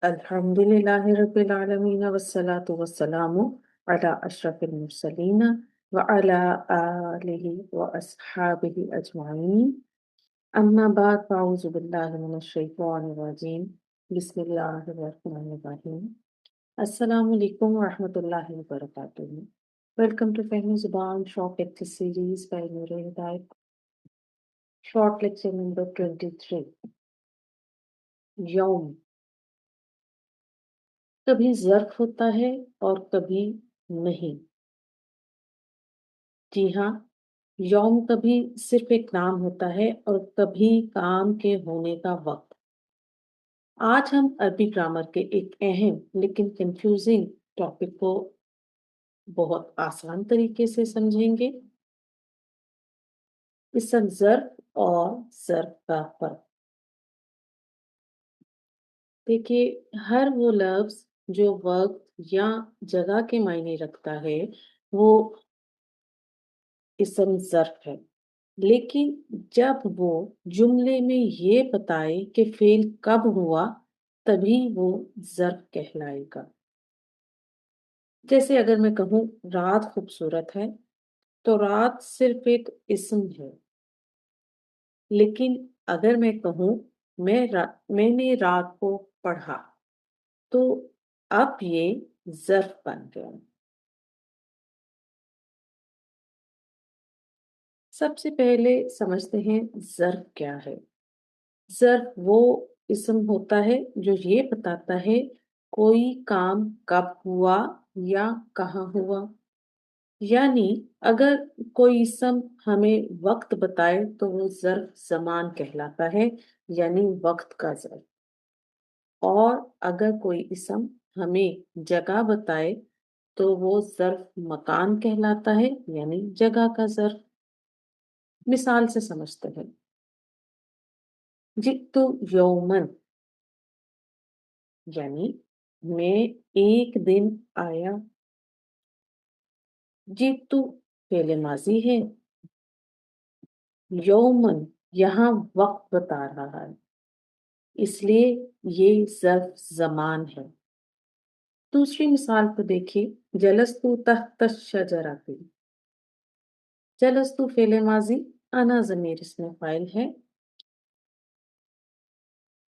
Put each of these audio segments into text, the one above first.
अल्हम्दुलिल्लाहि रब्बिल आलमीन वस्सलातु वस्सलामु अला अशरफिल मुरसलीन व अला आलिहि व अस्हाबिहि अजमाइन अम्मा बाद फाऊज़ु बिल्लाहि मिनश शैतानिर रजीम बिस्मिल्लाहिर रहमानिर रहीम अस्सलामु अलैकुम व रहमतुल्लाहि व बरकातुहू। Welcome to Fehmi Zuban Short Lecture Series by Noor Hidayat. Short Lecture number 23. यौम कभी ज़र्फ होता है और कभी नहीं। जी हाँ, यौम कभी सिर्फ एक नाम होता है और कभी काम के होने का वक्त। आज हम अरबी ग्रामर के एक अहम लेकिन कंफ्यूजिंग टॉपिक को बहुत आसान तरीके से समझेंगे। इसम ज़र्फ और ज़र्फ का फर्क। देखिए, हर वो लफ्ज़ जो वक्त या जगह के मायने रखता है, वो इसम ज़र्फ है। लेकिन जब वो जुमले में ये बताए कि फेल कब हुआ, तभी वो ज़र्फ कहलाएगा। जैसे अगर मैं कहूँ रात खूबसूरत है, तो रात सिर्फ एक इस्म है। लेकिन अगर मैं कहूँ मैंने रात को पढ़ा, तो अब ये ज़र्फ बन गया। सबसे पहले समझते हैं ज़र्फ क्या है। ज़र्फ वो इस्म होता है जो ये बताता है कोई काम कब हुआ या कहाँ हुआ। यानी अगर कोई इस्म हमें वक्त बताए तो वो ज़र्फ ज़मान कहलाता है, यानी वक्त का ज़र्फ। और अगर कोई इस्म हमें जगह बताए तो वो ज़र्फ मकान कहलाता है, यानी जगह का ज़र्फ। मिसाल से समझते हैं। जित्तु यौमन यानी मैं एक दिन आया। जित्तु फेले माजी है। यौमन यहाँ वक्त बता रहा है, इसलिए ये ज़र्फ ज़मान है। दूसरी मिसाल को देखिए। जलस्तु तहत शजरती। जलस्तु फेले माजी, अना ज़मीर इसमें फाइल है।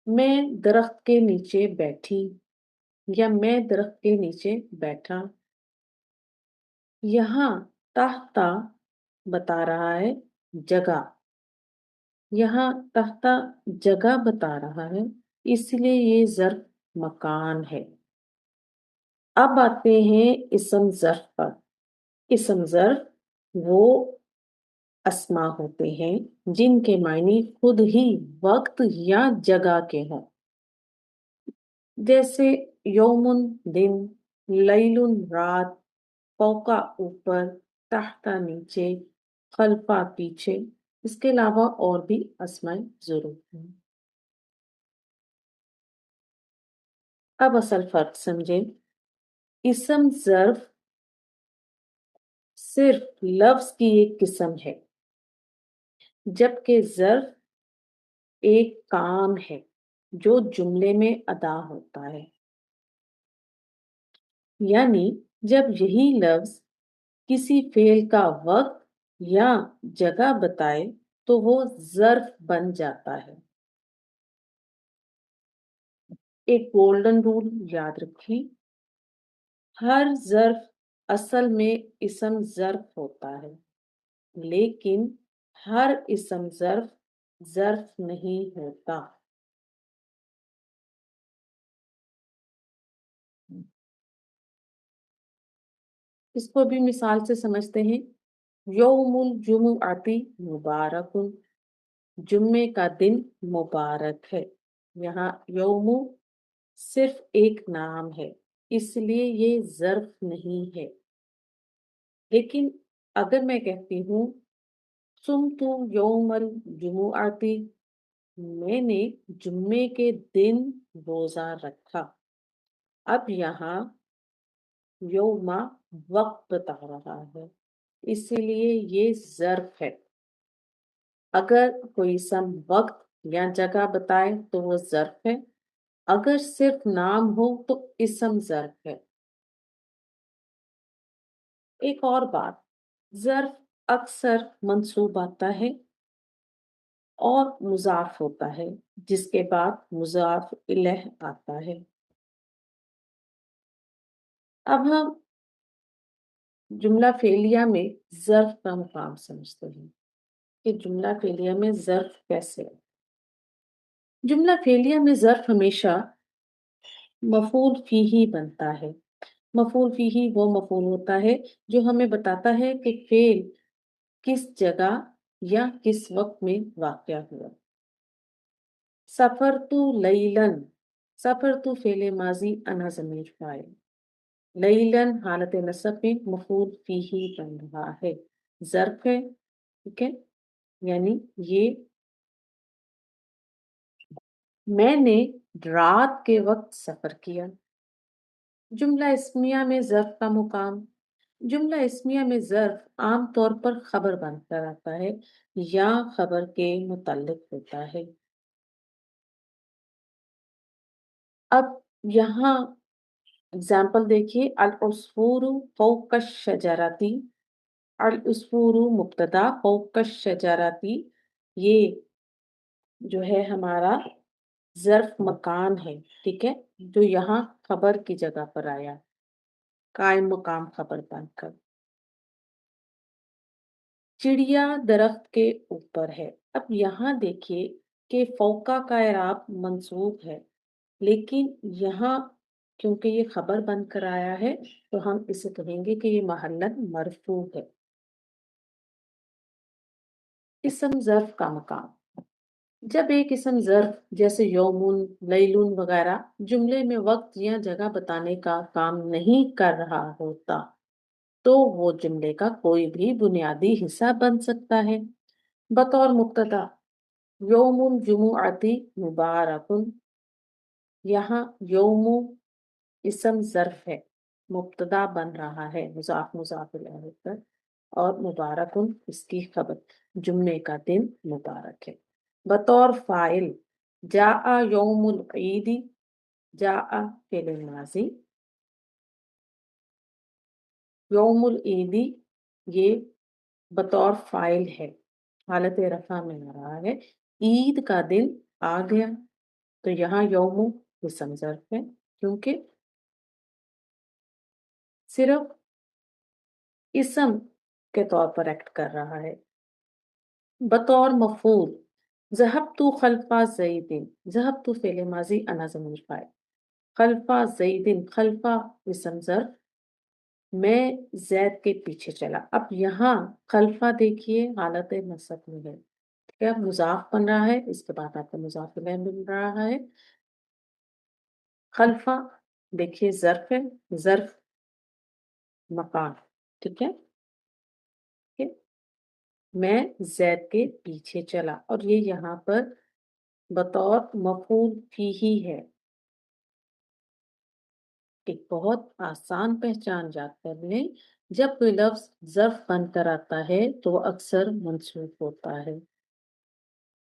मैं दरख्त के नीचे बैठी या मैं दरख्त के नीचे बैठा। यहाँ तहता बता रहा है जगह। यहाँ तख्ता जगह बता रहा है, इसलिए ये ज़र्फ मकान है। अब आते हैं इस्म ज़र्फ पर। इस्म ज़र्फ वो अस्मा होते हैं जिनके मायने खुद ही वक्त या जगह के हों। जैसे यौमुन दिन, लैलुन रात, फौका ऊपर, तहता नीचे, खल्फा पीछे। इसके अलावा और भी अस्माए ज़रूर हैं। अब असल फर्क समझें। इस्म ज़र्फ सिर्फ लफ्ज की एक किस्म है, जबकि ज़र्फ एक काम है जो जुमले में अदा होता है। यानी जब यही लफ्ज किसी फेल का वक्त या जगह बताए तो वो ज़र्फ बन जाता है। एक गोल्डन रूल याद रखें। हर ज़र्फ असल में इस्म ज़र्फ होता है, लेकिन हर इस्म ज़र्फ ज़र्फ नहीं होता। इसको भी मिसाल से समझते हैं। यौमुल जुमुआती मुबारकुन, जुम्मे का दिन मुबारक है। यहाँ यौमु सिर्फ एक नाम है, इसलिए ये ज़र्फ नहीं है। लेकिन अगर मैं कहती हूँ सुमतु यौमल जुमुआती, मैंने जुम्मे के दिन रोजा रखा। अब यहाँ यौमा वक्त बता रहा है, इसीलिए ये ज़र्फ है। अगर कोई सम वक्त या जगह बताए तो वो ज़र्फ है। अगर सिर्फ नाम हो तो इसम ज़र्फ है। एक और बात, ज़र्फ अक्सर मंसूब आता है और मुज़ाफ होता है, जिसके बाद मुज़ाफ इलैह आता है। अब हम जुमला फ़ेलिया में ज़र्फ का मुकाम समझते हैं कि जुमला फ़ेलिया में ज़र्फ कैसे है। जुमला फ़ेलिया में ज़र्फ हमेशा मफ़ूल फ़ीही बनता है। मफ़ूल फ़ीही वो मफ़ूल होता है जो हमें बताता है कि फ़ेल किस जगह या किस वक़्त में वाक़या हुआ। सफ़रतु लैलन, सफ़रतु फ़ेल माज़ी अना ज़मीर फ़ाइल। लैलन हालत नस्ब में मफ़ूल फ़ीही बन रहा है। ज़र्फ़ है, ठीक है? यानी ये मैंने रात के वक़्त सफ़र किया। जुमला इस्मिया में ज़र्फ़ का मुकाम, जुमला इस्मिया में ज़र्फ़ आम तौर पर खबर बनकर आता है या खबर के मुतल्लिक होता है। अब यहाँ एग्ज़ाम्पल देखिए, अल-उस्फूरु फ़ौक़ अश-शजरति, अल-उस्फूरु मुब्तदा फ़ौक़ अश-शजरति, ये जो है हमारा ज़र्फ़ मकान है, ठीक है? जो यहाँ खबर की जगह पर आया, कायम मकाम खबर बनकर। चिड़िया दरख्त के ऊपर है। अब यहाँ देखिए कि फ़ौका का एराब मंसूब है, लेकिन यहाँ क्योंकि ये खबर बनकर आया है, तो हम इसे कहेंगे कि ये महल्लन मरफ़ू है। इस्म ज़र्फ़ का मकाम, जब एक इस्म ज़र्फ़ जैसे यौमुन, लैलुन वगैरह जुमले में वक़्त या जगह बताने का काम नहीं कर रहा होता, तो वो जुमले का कोई भी बुनियादी हिस्सा बन सकता है। बतौर मुब्तदा, यौमुल जुमुअती मुबारकुन, यहाँ यौमु इस्म ज़र्फ़ है, मुब्तदा बन रहा है मुज़ाफ मुज़ाफ इलैह होकर, और मुबारकुन इसकी खबर, जुम्मे का दिन मुबारक है। बतौर फ़ाइल, जाअ यौमुल ईदी, जाअ फ़िल माज़ी, यौमुल ईदी ये बतौर फ़ाइल है, हालत रफ़ा में आ रहा है। ईद का दिन आ गया, तो यहाँ यौमु इस्म ज़र्फ़ है, क्योंकि सिर्फ इस्म के तौर पर एक्ट कर रहा है। बतौर मफ़ूल, ज़हबतु खल्फ़ा ज़ैदिन, ज़हबतु फ़िल माज़ी अना ज़मीर फ़ाइल, खल्फ़ा ज़ैदिन, खल्फ़ा इस्म ज़र्फ़, मैं ज़ैद के पीछे चला। अब यहाँ खल्फ़ा देखिए हालत नस्ब में है, ठीक है? अब मुज़ाफ बन रहा है, इसके बाद आपको मुज़ाफ इलैह मिल रहा है। खल्फ़ा देखिए ज़र्फ़ है, ज़र्फ़ मकान, ठीक है? ठीक है? मैं ज़ैद के पीछे चला, और ये यहाँ पर बतौर मफ़ूल फ़ीही है। एक बहुत आसान पहचान याद कर लें, जब कोई लफ्ज़ ज़र्फ़ बनकर आता है तो वो अक्सर मंसूब होता है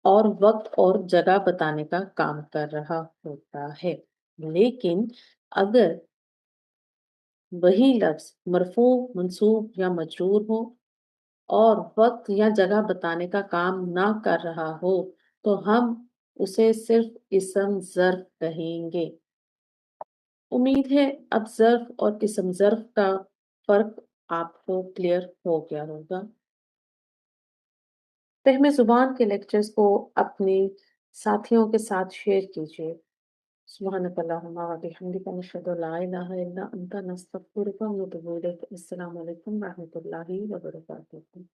और वक़्त और जगह बताने का काम कर रहा होता है। लेकिन अगर वही लफ्ज़ मरफ़ू, मंसूब या मजरूर हो और वक़्त या जगह बताने का काम ना कर रहा हो, तो हम उसे सिर्फ़ इस्म ज़र्फ़ कहेंगे। उम्मीद है अब ज़र्फ़ और इस्म ज़र्फ़ का फ़र्क आपको क्लियर हो गया होगा। फ़हम ज़ुबान के लेक्चर्स को अपने साथियों के साथ शेयर कीजिए। सुब्हानक अल्लाहुम्मा व बिहम्दिका नशहदु अ ला इलाहा इल्ला अंता नस्तगफिरुका व नतूबु इलैक। अस्सलामु अलैकुम व रहमतुल्लाहि व बरकातुहू।